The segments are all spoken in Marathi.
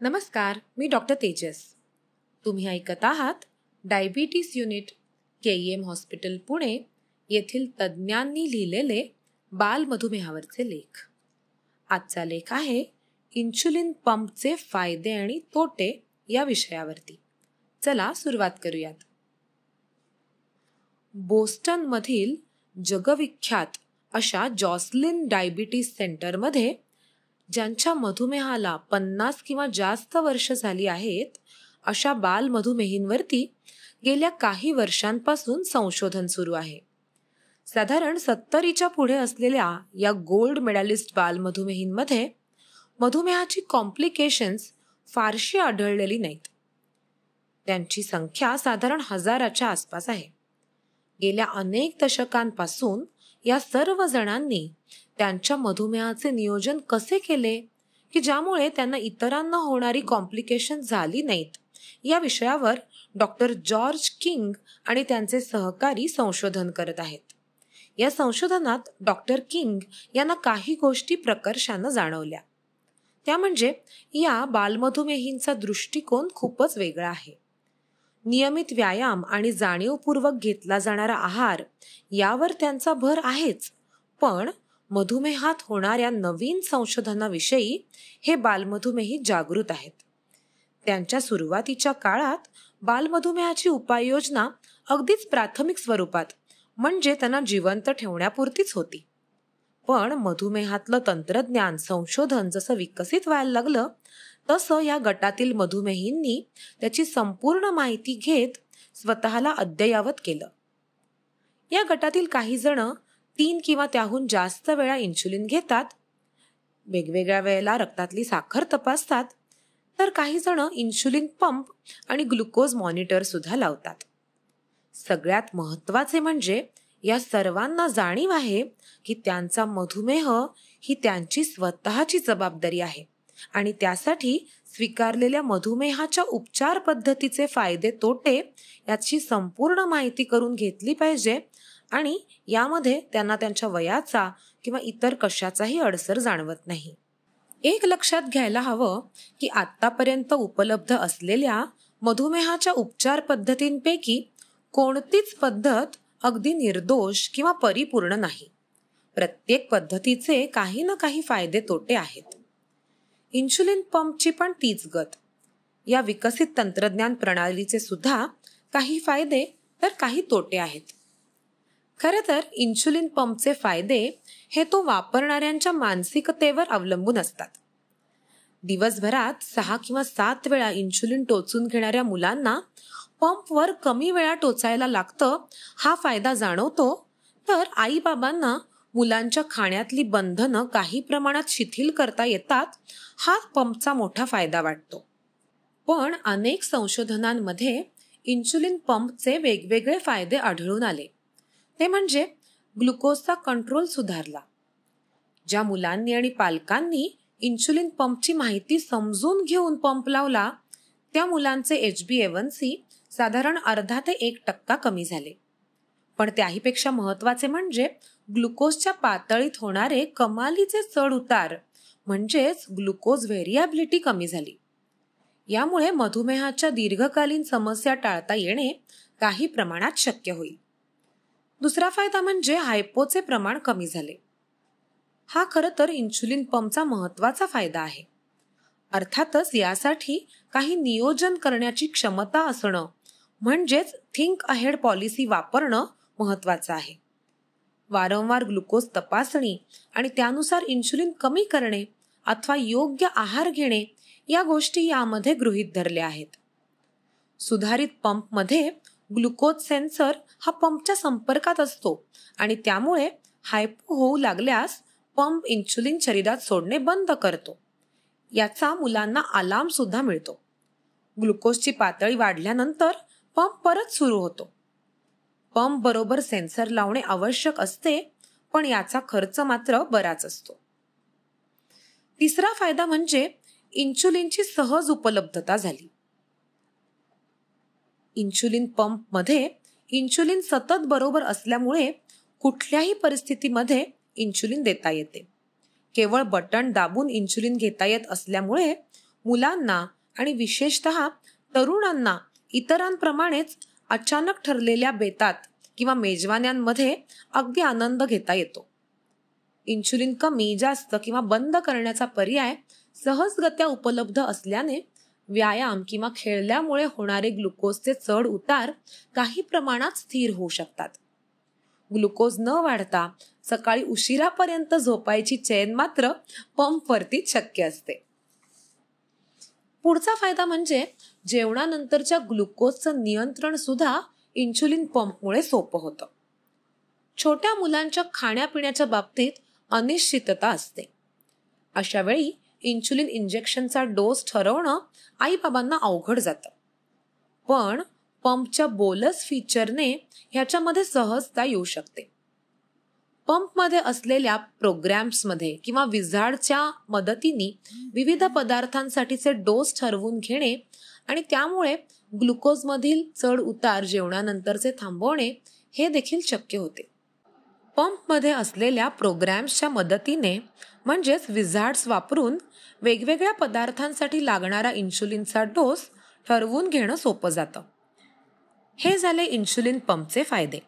नमस्कार, मी डॉक्टर तेजस. तुम्ही ऐकत आहात diabetes unit KEM hospital Pune येथील तज्ज्ञांनी लिहिलेले बाल मधुमेहावरचे लेख. आजचा लेख आहे इन्शुलिन पंपचे फायदे आणि तोटे या विषयावरती. चला सुरुवात करूयात. बोस्टन मधील जगविख्यात अशा जॉसलिन डायबिटीस सेंटरमध्ये ज्यांच्या मधुमेहाला 50 किंवा जास्त वर्ष झाली आहेत अशा बाल मधुमेहींवरती गेल्या काही वर्षांपासून संशोधन सुरू आहे. साधारण 70च्या पुढे असलेल्या या गोल्ड मेडलिस्ट बाल मधुमेहींमध्ये मधुमेहाची कॉम्प्लिकेशन्स फारशी आढळलेली नाहीत. त्यांची संख्या साधारण 1000च्या आसपास आहे. गेल्या अनेक दशकांपासून या सर्व जणांनी त्यांच्या मधुमेहाचे नियोजन कसे केले की ज्यामुळे त्यांना इतरांना होणारी कॉम्प्लिकेशन झाली नाहीत या विषयावर डॉक्टर जॉर्ज किंग आणि त्यांचे सहकारी संशोधन करत आहेत. या संशोधनात डॉक्टर किंग यांना काही गोष्टी प्रकर्षानं जाणवल्या. त्या म्हणजे या बालमधुमेहींचा दृष्टिकोन खूपच वेगळा आहे. नियमित व्यायाम आणि जाणीवपूर्वक घेतला जाणारा आहार यावर त्यांचा भर आहेच, पण मधुमेहात होणाऱ्या नवीन संशोधनाविषयी हे बालमधुमेही जागृत आहेत. त्यांच्या सुरुवातीच्या काळात बालमधुमेहाची उपाययोजना अगदीच प्राथमिक स्वरूपात म्हणजे त्यांना जिवंत ठेवण्यापुरतीच होती. पण मधुमेहातलं तंत्रज्ञान संशोधन जसं विकसित व्हायला लागलं तसं या गटातील मधुमेहींनी त्याची संपूर्ण माहिती घेत स्वतःला अद्ययावत केलं. या गटातील काही जण 3 किंवा त्याहून जास्त वेळा इन्शुलिन घेतात, वेगवेगळ्या वेळेला रक्तातली साखर तपासतात, तर काही जण इन्शुलिन पंप आणि ग्लुकोज मॉनिटर सुद्धा लावतात. सगळ्यात महत्त्वाचे म्हणजे या सर्वांना जाणीव आहे की त्यांचा मधुमेह ही त्यांची स्वतःची जबाबदारी आहे आणि त्यासाठी स्वीकारलेल्या मधुमेहाच्या उपचार पद्धतीचे फायदे तोटे याची संपूर्ण माहिती करून घेतली पाहिजे आणि यामध्ये त्यांना त्यांच्या वयाचा किंवा इतर कशाचाही अडसर जाणवत नाही. एक लक्षात घ्यायला हवं की आतापर्यंत उपलब्ध असलेल्या मधुमेहाच्या उपचार पद्धतींपैकी कोणतीच पद्धत अगदी निर्दोष किंवा परिपूर्ण नाही. प्रत्येक पद्धतीचे काही ना काही फायदे तोटे आहेत. इन्शुलिन पंपची पण तीच गत. या विकसित तंत्रज्ञान प्रणालीचे सुद्धा काही फायदे तर काही तोटे आहेत. खरं तर इन्शुलिन पंपचे फायदे हे तो वापरणाऱ्यांच्या मानसिकतेवर अवलंबून असतात. दिवसभरात 6 किंवा 7 वेळा इन्शुलिन टोचून घेणाऱ्या मुलांना पंपवर कमी वेळा टोचायला लागतं हा फायदा जाणवतो, तर आईबाबांना मुलांच्या खाण्यातली बंधनं काही प्रमाणात शिथिल करता येतात हा पंपचा मोठा फायदा वाटतो. पण अनेक संशोधनांमध्ये इन्शुलिन पंपचे वेगवेगळे फायदे आढळून आले. ते म्हणजे ग्लुकोजचा कंट्रोल सुधारला. ज्या मुलांनी आणि पालकांनी इन्शुलिन पंपची माहिती समजून घेऊन पंप लावला त्या मुलांचे HbA1c साधारण 0.5 ते 1% कमी झाले. पण त्याहीपेक्षा महत्त्वाचे म्हणजे ग्लुकोजच्या पातळीत होणारे कमालीचे चढ उतार म्हणजेच ग्लुकोज व्हेरिएबिलिटी कमी झाली. यामुळे मधुमेहाच्या दीर्घकालीन समस्या टाळता येणे काही प्रमाणात शक्य होईल. दुसरा फायदा म्हणजे हायपोचे प्रमाण कमी झाले. हा खरं तर इन्शुलिन पंपचा महत्त्वाचा फायदा आहे. अर्थातच यासाठी काही नियोजन करण्याची क्षमता असणं म्हणजेच थिंक अहेड पॉलिसी वापरणं महत्त्वाचं आहे. वारंवार ग्लुकोज तपासणी आणि त्यानुसार इन्शुलिन कमी करणे अथवा योग्य आहार घेणे या गोष्टी यामध्ये गृहीत धरल्या आहेत. सुधारित पंपमध्ये ग्लुकोज सेन्सर हा पंपच्या संपर्कात असतो आणि त्यामुळे हायपो होऊ लागल्यास पंप इन्शुलिन शरीरात सोडणे बंद करतो. याचा मुलांना अलार्म सुद्धा मिळतो. ग्लुकोजची पातळी वाढल्यानंतर पंप परत सुरू होतो. पंप बरोबर सेन्सर लावणे आवश्यक असते, पण याचा खर्च मात्र बराच असतो. तिसरा फायदा म्हणजे इन्शुलिनची सहज उपलब्धता झाली. इन्शुलिन पंपमध्ये इन्शुलिन सतत बरोबर असल्यामुळे कुठल्याही परिस्थितीमध्ये इन्शुलिन देता येते. केवळ बटन दाबून इन्शुलिन घेता येत असल्यामुळे मुलांना आणि विशेषतः तरुणांना इतरांप्रमाणेच अचानक ठरलेल्या बेतात किंवा मेजवान्यांमध्ये अगदी आनंद घेता येतो. इन्शुलिन कमी जास्त किंवा बंद करण्याचा पर्याय सहजगत्या उपलब्ध असल्याने व्यायाम किंवा खेळल्यामुळे होणारे ग्लुकोजचे चढ उतार काही प्रमाणात स्थिर होऊ शकतात. ग्लुकोज न वाढता सकाळी उशिरापर्यंत झोपायची चैन मात्र पंपवरती शक्य असते. पुढचा फायदा म्हणजे जेवणानंतरच्या ग्लुकोजचं नियंत्रण सुद्धा इन्शुलिन पंपमुळे सोपं होतं. छोट्या मुलांच्या खाण्यापिण्याच्या बाबतीत अनिश्चितता असते. अशा वेळी इन्शुलिन इंजेक्शनचा डोस ठरवणं आईबाबांना अवघड जातं. पण पंपच्या बोलस फीचरने ह्याच्यामध्ये सहजता येऊ शकते. पंपमध्ये असलेल्या प्रोग्रॅम्समध्ये किंवा विझार्डच्या मदतीने विविध पदार्थांसाठीचे डोस ठरवून घेणे आणि त्यामुळे ग्लुकोजमधील चढ उतार जेवणानंतरचे थांबवणे हे देखील शक्य होते. पंपमध्ये असलेल्या प्रोग्रॅम्सच्या मदतीने म्हणजेच विझार्ड्स वापरून वेगवेगळ्या पदार्थांसाठी लागणारा इन्शुलिनचा डोस ठरवून घेणं सोपं जातं. हे झाले इन्शुलिन पंपचे फायदे.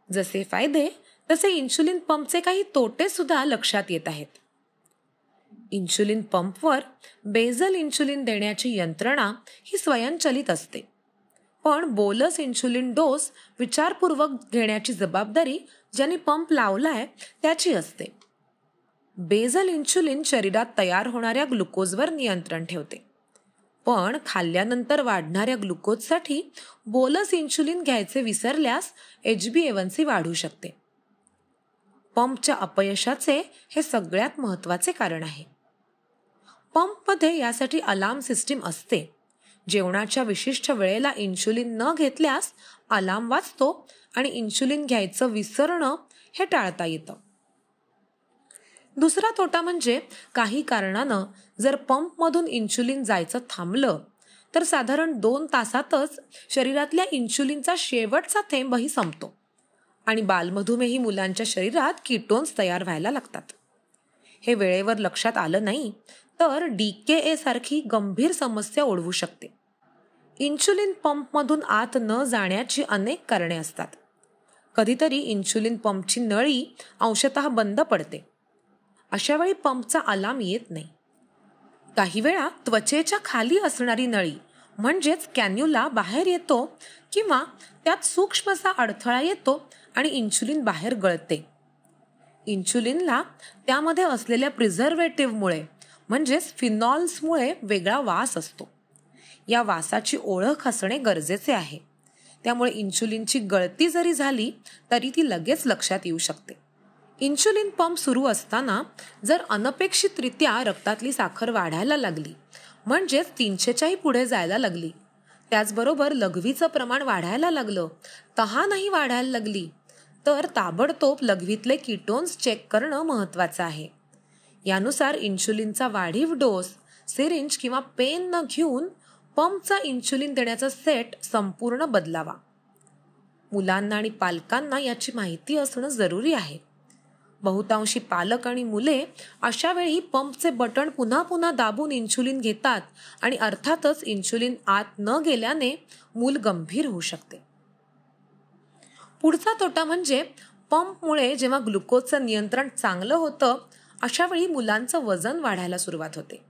जसे फायदे तसे इन्शुलिन पंपचे काही तोटे सुद्धा लक्षात येत आहेत. इन्शुलिन पंपवर बेझल इन्शुलिन देण्याची यंत्रणा ही स्वयंचलित असते, पण बोलस इन्शुलिन डोस विचारपूर्वक घेण्याची जबाबदारी ज्यांनी पंप लावलाय त्याची असते. बेझल इन्शुलिन शरीरात तयार होणाऱ्या ग्लुकोजवर नियंत्रण ठेवते, पण खाल्ल्यानंतर वाढणाऱ्या ग्लुकोजसाठी बोलस इन्शुलिन घ्यायचे विसरल्यास HbA1c वाढू शकते. पंपच्या अपयशाचे हे सगळ्यात महत्त्वाचे कारण आहे. पंपमध्ये यासाठी अलार्म सिस्टीम असते. जेवणाच्या विशिष्ट वेळेला इन्शुलिन न घेतल्यास अलार्म वाजतो आणि इन्शुलिन घ्यायचं विसरणं हे टाळता येतं. दुसरा तोटा म्हणजे काही कारणानं जर पंपमधून इन्शुलिन जायचं थांबलं तर साधारण 2 तासातच शरीरातल्या इन्शुलिनचा शेवटचा थेंबही संपतो आणि बालमधुमेही मुलांच्या शरीरात कीटोन्स तयार व्हायला लागतात. हे वेळेवर लक्षात आलं नाही तर DKA सारखी गंभीर समस्या ओढवू शकते. इन्शुलिन पंपमधून आत न जाण्याची अनेक कारणे असतात. कधीतरी इन्शुलिन पंपची नळी अंशतः बंद पडते. अशा वेळी पंपचा अलार्म येत नाही. काही वेळा त्वचेच्या खाली असणारी नळी म्हणजेच कॅन्युला बाहेर येतो किंवा त्यात सूक्ष्मसा अडथळा येतो आणि इन्शुलिन बाहेर गळते. इन्शुलिनला त्यामध्ये असलेल्या प्रिझर्वेटिव्हमुळे म्हणजेच फिनॉल्समुळे वेगळा वास असतो. या वासाची ओळख असणे गरजेचे आहे. त्यामुळे इन्शुलिनची गळती जरी झाली तरी ती लगेच लक्षात येऊ शकते. इन्शुलिन पंप सुरू असताना जर अनपेक्षितरित्या रक्तातली साखर वाढायला लागली म्हणजेच 300च्याही पुढे जायला लागली, त्याचबरोबर लघवीचं प्रमाण वाढायला लागलं, तहानही वाढायला लागली, तर ताबडतोब लघवीतले कीटोन्स चेक करणं महत्त्वाचं आहे. यानुसार इन्शुलिनचा वाढीव डोस सिरिंज किंवा पेन न घेऊन पंपचा इन्शुलिन देण्याचा सेट संपूर्ण बदलावा. मुलांना आणि पालकांना याची माहिती असणं जरुरी आहे. बहुतांशी पालक आणि मुले अशा वेळी पंपचे बटण पुन्हा पुन्हा दाबून इन्शुलिन घेतात आणि अर्थातच इन्शुलिन आत न गेल्याने मूल गंभीर होऊ शकते. पुढचा तोटा म्हणजे पंपमुळे जेव्हा ग्लुकोजचं नियंत्रण चांगलं होतं अशा वेळी मुलांचं वजन वाढायला सुरुवात होते.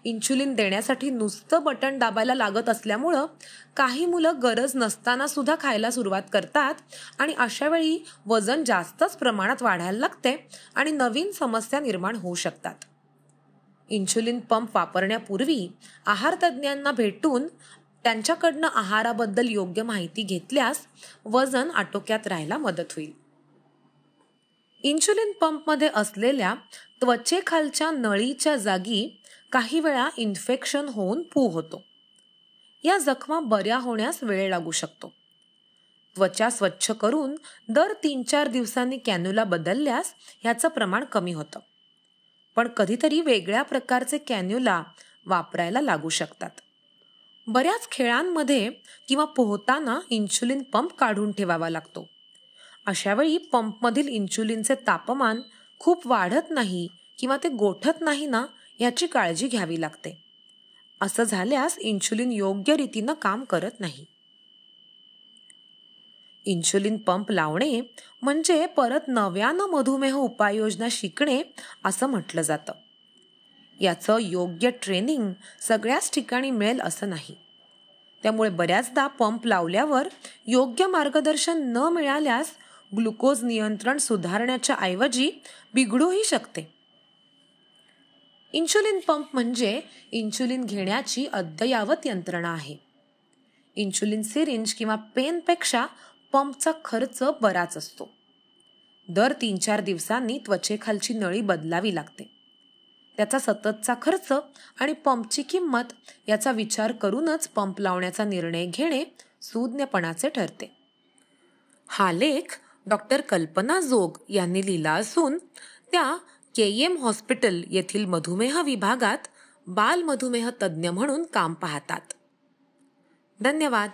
इन्शुलिन देण्यासाठी नुसतं बटण दाबायला लागत असल्यामुळं काही मुलं गरज नसताना सुद्धा खायला सुरुवात करतात आणि अशा वेळी वजन जास्तच प्रमाणात वाढायला लागते आणि नवीन समस्या निर्माण होऊ शकतात. इन्शुलिन पंप वापरण्यापूर्वी आहार तज्ज्ञांना भेटून त्यांच्याकडनं आहाराबद्दल योग्य माहिती घेतल्यास वजन आटोक्यात राहायला मदत होईल. इन्शुलिन पंपमध्ये असलेल्या त्वचेखालच्या नळीच्या जागी काही वेळा इन्फेक्शन होऊन पू होतो. या जखमा बऱ्या होण्यास वेळ लागू शकतो. त्वचा स्वच्छ करून दर 3-4 दिवसांनी कॅन्युला बदलल्यास ह्याचं प्रमाण कमी होतं. पण कधीतरी वेगळ्या प्रकारचे कॅन्युला वापरायला लागू शकतात. बऱ्याच खेळांमध्ये किंवा पोहताना इन्शुलिन पंप काढून ठेवावा लागतो. अशावेळी पंपमधील इन्शुलिनचे तापमान खूप वाढत नाही किंवा ते गोठत नाही ना याची काळजी घ्यावी लागते. असं झाल्यास इन्शुलिन योग्य रीतीनं काम करत नाही. इन्शुलिन पंप लावणे म्हणजे परत नव्यानं मधुमेह उपाययोजना शिकणे असं म्हटलं जातं. याचं योग्य ट्रेनिंग सगळ्याच ठिकाणी मिळेल असं नाही. त्यामुळे बऱ्याचदा पंप लावल्यावर योग्य मार्गदर्शन न मिळाल्यास ग्लुकोज नियंत्रण सुधारण्याच्या ऐवजी बिघडूही शकते. इन्शुलिन पंप म्हणजे इन्शुलिन घेण्याची अद्ययावत यंत्रणा आहे. इन्शुलिन सिरिंज किंवा पेनपेक्षा पंपचा खर्च बराच असतो. दर 3-4 दिवसांनी त्वचेखालची नळी बदलावी लागते. त्याचा सततचा खर्च आणि पंपची किंमत याचा विचार करूनच पंप लावण्याचा निर्णय घेणे सूज्ञपणाचे ठरते. हा लेख डॉक्टर कल्पना जोग यांनी लिहिला असून त्या KM हॉस्पिटल येथील मधुमेह विभागात बाल मधुमेह तज्ज्ञ म्हणून काम पाहतात. धन्यवाद.